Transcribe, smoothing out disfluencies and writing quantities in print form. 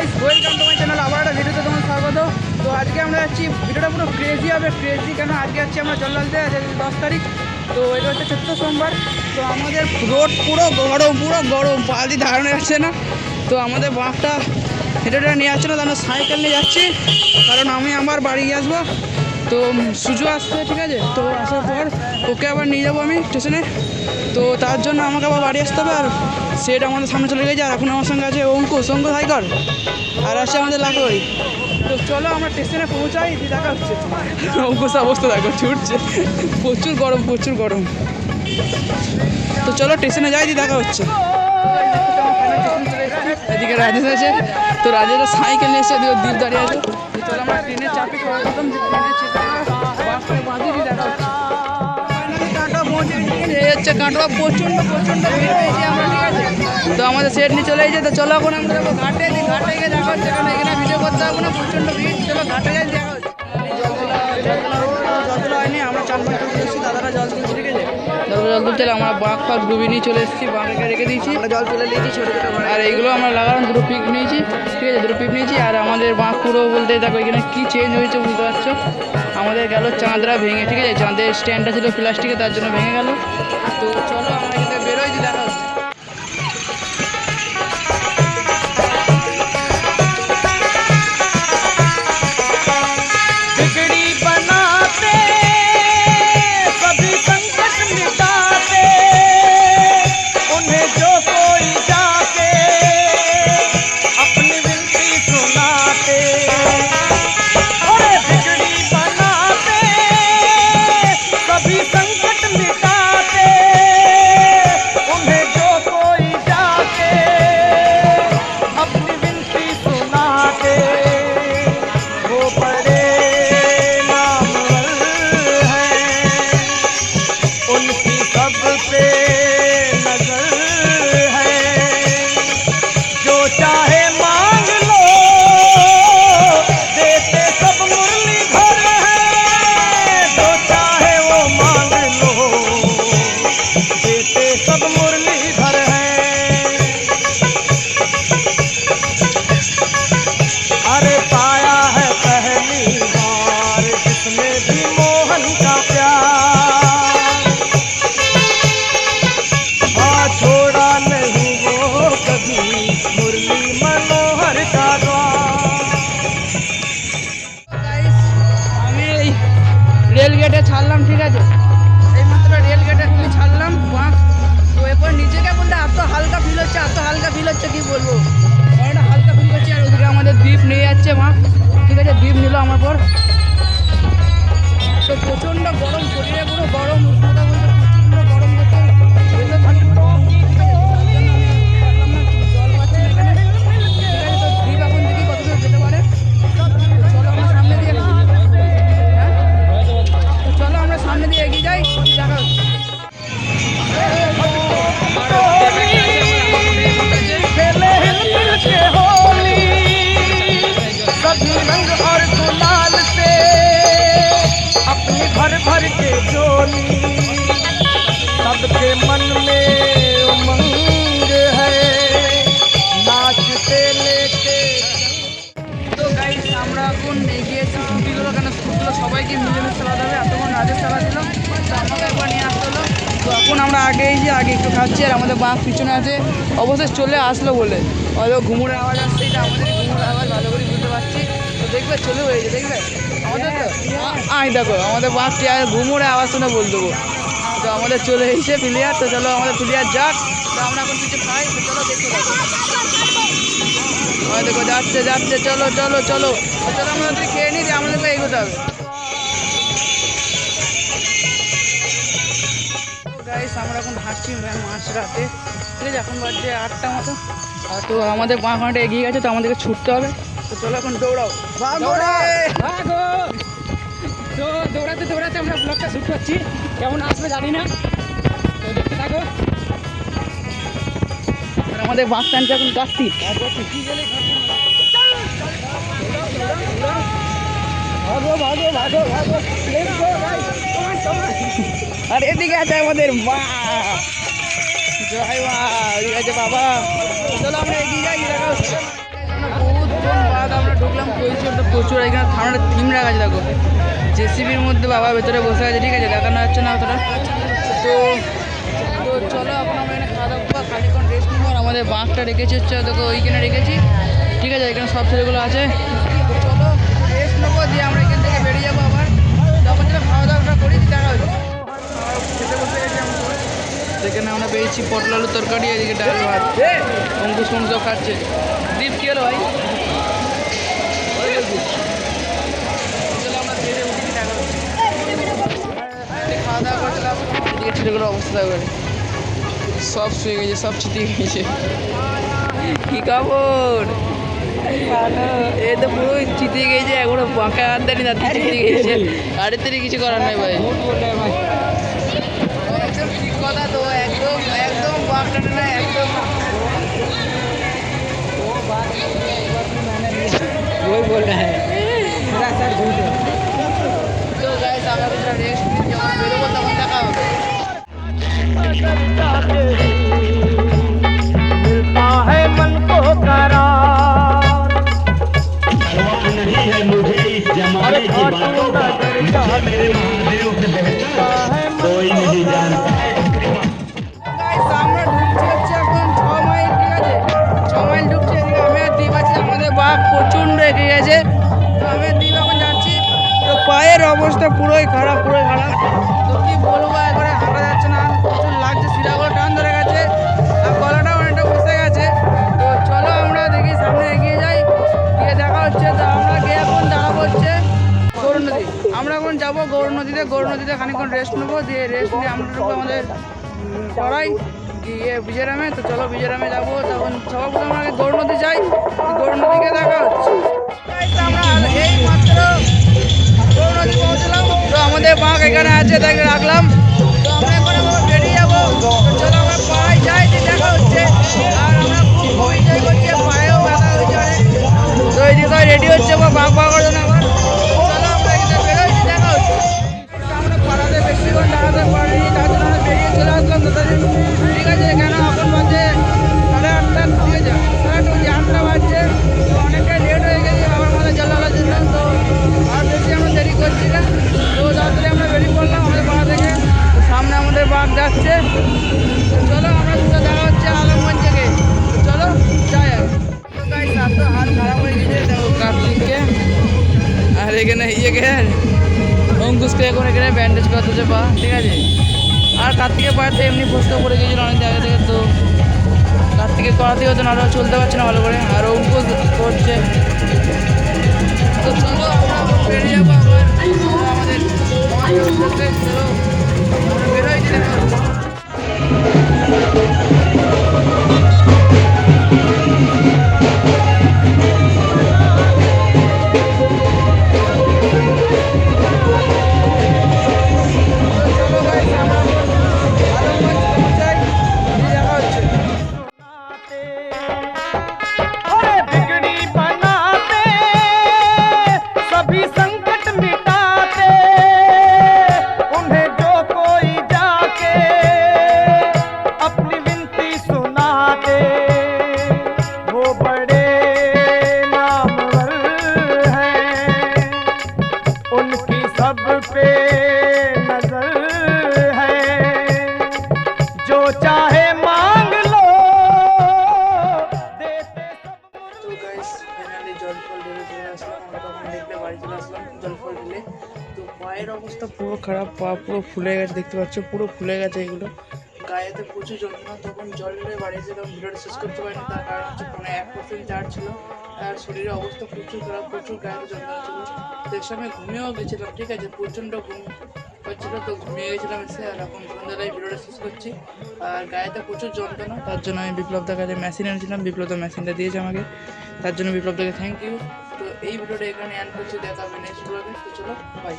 Guys, welcome to my channel. আবার একটা ভিডিওতে তোমার স্বাগত। তো আজকে আমরা যাচ্ছি, ভিডিওটা পুরো ক্রেজি হবে। ক্রেজি কেন, আজকে যাচ্ছি আমরা জল ঢালতে। আজ 10 তারিখ। তো এটা হচ্ছে চতুর্থ সোমবার। তো আমাদের রোড পুরো গরম পা দিয়ে ধারণা যাচ্ছে না। তো আমাদের বাঁকটা হেঁটে নিয়ে যাচ্ছে না, তাহলে সাইকেল নিয়ে যাচ্ছি, কারণ আমি আমার বাড়ি গিয়ে আসবো। তো সুজু আসছে, ঠিক আছে। তো আসার পর ওকে আবার নিয়ে যাবো আমি স্টেশনে। তো তার জন্য আমাকে আবার বাড়ি আসতে হবে। আর সেটা আমাদের সামনে চলে গেছে। আর এখন আমার সঙ্গে আছে অঙ্কুশ সাইকেল, আর আসছে আমাদের লাকড়ি। তো চলো আমরা স্টেশনে পৌঁছাই, দিয়ে দেখা হচ্ছে। অঙ্কুশ অবস্থা দেখো, ছুটছে, প্রচুর গরম। তো চলো স্টেশনে যাই, দিয়ে দেখা হচ্ছে। এদিকে রাজেশ আছে, তো রাজেশ সাইকেল নিয়ে এসে এদিকে দ্বীপ দাঁড়িয়ে আছে। চলো আমরা ট্রেনে চাপি, প্রথম যে ট্রেনে চেপে বাসটা বাঁধিয়ে দিয়ে দেখা হচ্ছে। কাটোয়া পৌঁছে গেছি, এই হচ্ছে কাটোয়া। প্রচণ্ড ভিড় পেয়েছি আমরা, ঠিক আছে। তো আমাদের সেট নিয়ে চলে এসেছে। তো চলো এখন আমরা যাবো ঘাটে, ঘাটে গিয়ে দেখা হচ্ছে, কারণ এখানে ভিডিও করতে হবে না, প্রচণ্ড ভিড়। চলো ঘাটে যাই, দেখা হচ্ছে। জল তোলা হয়নি, আমরা চান পান করে এসেছি, দাদারা জল তুলছি, ঠিক আছে। জল তুলতে আমরা বাঁক ফাঁক ডুবি নিয়ে চলে এসেছি, বাঁকে রেখে দিয়েছি, জল তুলে নিয়েছি ছোটো। আর এইগুলো আমরা লাগালাম, দুটো পিক নিয়েছি, ঠিক আছে, দুটো পিক নিয়েছি। আর আমাদের বাঁক পুরো বলতে দেখো এখানে কী চেঞ্জ হয়েছে বুঝতে পারছো। আমাদের গেল চাঁদরা ভেঙে, ঠিক আছে। চাঁদের স্ট্যান্ডটা ছিল প্লাস্টিকে, তার জন্য ভেঙে গেল। তো চলো আমরা এখানে বেরোই, দিয়ে দেখা হচ্ছে। রেল গেটে ছাড়লাম, ঠিক আছে। এইমাত্র রেল গেটে ছাড়লাম বাঁক। তো এরপর নিজেকে বলতে এত হালকা ফিল হচ্ছে কি বলবো, অনেকটা হালকা ফিল করছি। আর ওদিকে আমাদের দ্বীপ নিয়ে যাচ্ছে বাঁক, ঠিক আছে। দ্বীপ নিল আমার পর। তো প্রচণ্ড গরম, শরীরে পুরো গরম, উষ্ণতা বলতে প্রচণ্ড গরম করছে। জল পাচ্ছি না এখানে, ঠিক আছে। তো দ্বীপ এখন দেখি কত দূর যেতে পারে। চলো আমরা সামনে দিয়ে, চলো আমরা সামনে দিয়ে এগিয়ে যাই, দেখা হচ্ছে। सभी रंग और गुलाल से अपनी भर के झोली, सबके मन में उमंग है नाचते लेके। তো গাইস, আমরা এখন এগিয়েছি স্কুটিগুলো, কেন স্কুটিগুলো সবাইকে মিলেমিশে চালাতে হবে। এতক্ষণ রাজেশ চালাচ্ছিল, তো আমাকে একবার নিয়ে আসতে হলো। তো এখন আমরা আগে একটু খাচ্ছি। আর আমাদের বাঁক পিছনে আছে, অবশ্যই চলে আসলো বলে। হয়তো ঘুমুরের আওয়াজ আসছে, এটা আমাদের ঘুমুরের আওয়াজ, ভালো করে বুঝতে পারছি। তো দেখবে চলে হয়েছে, দেখবে আমাদের। তো দেখো আমাদের বাঁকটি আর ঘুমুরের আওয়াজ শুনে বল দেবো। তো আমাদের চলে এসেছে প্লেয়ার। তো চলো আমাদের প্লেয়ার যাক। তো আমরা এখন কিছু খাই, তো চলো দেখতে থাকো। দেখো যাচ্ছে, চলো আমাদের খেয়ে নিই, আমাদেরকে এগোতে হবে। গাইস, আমরা এখন হাঁটছি মাঝ রাতে, ঠিক আছে। এখন বাজছে 8টা মতো। তো আমাদের বাঁকটা এগিয়ে গেছে, তো আমাদেরকে ছুটতে হবে। তো চলো এখন দৌড়াও, ভাগো। তো দৌড়াতে আমরা ব্লগটা শুট করছি, কেমন আসবে জানি না, তো দেখতে থাকো। আর আমাদের বাস স্ট্যান্ডটা এখন কাটছি। আর এদিকে আছে আমাদের মা, জয় মা, এদিকে আছে বাবা। চলো আমরা এগিয়ে যাই, দেখা হচ্ছে। বহুত রয়েছে ওটা প্রচুর। এখানে ঠান্ডার থিম রাখা আছে দেখো, জেসিবির মধ্যে বাবা ভেতরে বসে আছে, ঠিক আছে, দেখানো যাচ্ছে না অতটা। তো তো চলো এখন আমরা এখানে খাওয়া দাওয়া করবো, খানিক্ষণ রেস্ট নেবো। আর আমাদের বাঁকটা রেখেছি হচ্ছে দেখো ওইখানে রেখেছি, ঠিক আছে, এখানে সব ছেলেগুলো আছে। তো চলো রেস্ট নেবো, দিয়ে আমরা এখান থেকে বেরিয়ে যাবো আবার। তখন যেন খাওয়া দাওয়াটা করি, দেখা হচ্ছে। খেতে বসে গেছি আমরা সবাই। সেখানে আমরা পেয়েছি পটল আলুর তরকারি, এদিকে ডাল ভাত, অঙ্কুশ ফঙ্কুশ সব খাচ্ছে। দীপ কী হলো ভাই? চলো আমরা খেয়ে উঠি, দেখা হচ্ছে। খাওয়া দাওয়া করছিলাম, এদিকে ছেলেগুলোর অবস্থা করে সব শুয়ে গেছে, সব চিতিয়ে গেছে। কি কাপড় এ তো পুরো চিতিয়ে গেছে, এখনো বাঁকা হাত দেয়নি, তাতে চিতিয়ে গেছে। গাড়ির থেকে কিছু করার নাই ভাই, একদম ঠিক কথা। তো একদম একদম বাঁকটা না, একদম वही बोल रहा है मेरा सर झूठ है। তো গাইস আমরা কিছুটা রেস্ট নিয়ে যখন বেরোবো তখন দেখা হবে। मिलता है मन को करार। परवाह नहीं है मुझे इस जमाने की बातों का, मुझे मेरे महादेव से बेहतर कोई नहीं जानता है। গাইস আমরা ঢুকছি হচ্ছে এখন 6 মাইল, ঠিক আছে, 6 মাইল ঢুকছি। এদিকে আমি আর দ্বীপ আছি, আমাদের বাঘ প্রচণ্ড রেগে গেছে। তো আমি আর দ্বীপ এখন যাচ্ছি। তো পায়ের অবস্থা পুরোই খারাপ, পুরোই খারাপ। তো কি বলবো, একবারে হাঁটা যাচ্ছে না, প্রচুর লাগছে, শিরাগুলো টান ধরে গেছে আর গলাটা অনেকটা বসে গেছে। তো চলো আমরা দেখি সামনে এগিয়ে যাই, গিয়ে দেখা হচ্ছে। তো আমরা গিয়ে এখন দাঁড়াবো হচ্ছে গৌর নদী। আমরা এখন যাবো গৌর নদীতে, গৌর নদীতে খানিকক্ষণ রেস্ট নেবো, দিয়ে রেস্ট নিয়ে আমরা ঢুকবো আমাদের করাই গিয়ে বিজয়রামে। তো চলো বিজয়রামে যাবো, তখন সবার প্রথমে আমরা গৌর নদী যাই, গৌর নদীকে দেখা হচ্ছে। Guys, আমরা এই মাত্র গৌর নদী পৌঁছলাম। তো আমাদের বাঘ এখানে আছে, তাকে রাখলাম। তো আমরা এখন আবার বেরিয়ে যাবো। তো চলো আমরা পাড়ায় যাই, দিয়ে দেখা হচ্ছে। আর আমরা খুব এনজয় করছি, পায়েও ব্যথা হয়েছে অনেক। তো এইদিকে রেডি হচ্ছে বাঘ পাওয়ার জন্য আবার। চলো আমরা এখানে বেরোচ্ছি, দেখা হচ্ছে। আমরা পাড়াতে বেশিক্ষণ দাঁড়াতে পারিনি, তার জন্য আমরা বেরিয়ে চলে আসলাম তাড়াতাড়ি, ঠিক আছে। কেন এখন বাজে 8:30, ঠিক আছে, 8:30 বাজছে। তো অনেকটাই লেট হয়ে গেছে বাবার মাথায় জল ঢালার জন্য। তো আর বেশি আমরা দেরি করছি না, তো তাড়াতাড়ি আমরা বেরিয়ে পড়লাম আমাদের পাড়া থেকে। তো সামনে আমাদের বাঘ যাচ্ছে। তো চলো আমরা দুটো দেখা হচ্ছে আলমগঞ্জ থেকে। তো চলো যাই। তো গাইস হাত খারাপ হয়ে গেছে, দেখো কার্তিককে আর এখানে ইয়েকে অঙ্কুশকে এখন এখানে ব্যান্ডেজ করতেছে পা, ঠিক আছে। আর কার্তিকের পায়েতে এমনি ফসকা পড়ে গিয়েছিল অনেক জায়গা থেকে, তো কার্তিকের করাতেই হতো, নাহলে চলতে পারছে না ভালো করে। আর অঙ্কুশ করছে। তো চলো আমরা বেরিয়ে যাবো আবার আমাদের চলো আমরা বেরোয়ছি, দেখা হচ্ছে। চলো guys, আমরা আলমগঞ্জ পৌঁছাই, দিয়ে দেখা হচ্ছে। अरे बिगड़ी बनाते, सभी संकट मिटाते, उन्हें जो कोई जाके अपनी विनती सुना दे, वो बड़े नामवर हैं, उनकी सब पे नजर है, जो चाहे मांग लो, देते सब। তো গাইস ফাইনালি জলফল ঢেলে চলে আসলাম। আমরা তখন দেখলে বাড়ি চলে আসলাম জলফল ঢেলে। তো পায়ের অবস্থা পুরো খারাপ, পা পুরো ফুলে গেছে, দেখতে পাচ্ছ পুরো ফুলে গেছে এগুলো। গায়েতে প্রচুর যন্ত্রণা। তখন জল ঢেলে বাড়ি যেতাম, ভিডিওটা শেষ করতে পারিনি, তার কারণ হচ্ছে ফোনে 1% চার্জ ছিল। আর শরীরের অবস্থা প্রচুর খারাপ, প্রচুর গায়েতে যন্ত্রণা ছিল। তো এর সময় ঘুমিয়েও গেছিলাম, ঠিক আছে, প্রচণ্ড ঘুম হচ্ছিল। তো ঘুমিয়ে গেছিলাম এসে, আর এখন সন্ধ্যাবেলায় ভিডিওটা শেষ করছি। আর গায়েতে প্রচুর যন্ত্রণা, তার জন্য আমি বিপ্লবদার কাছে মেশিন এনেছিলাম, বিপ্লবদা মেশিনটা দিয়েছে আমাকে, তার জন্য বিপ্লবদাকে থ্যাংক ইউ। তো এই ভিডিওটা এখানে এন্ড করছি, দেখা হবে নেক্সট ব্লগে। তো চলো বাই।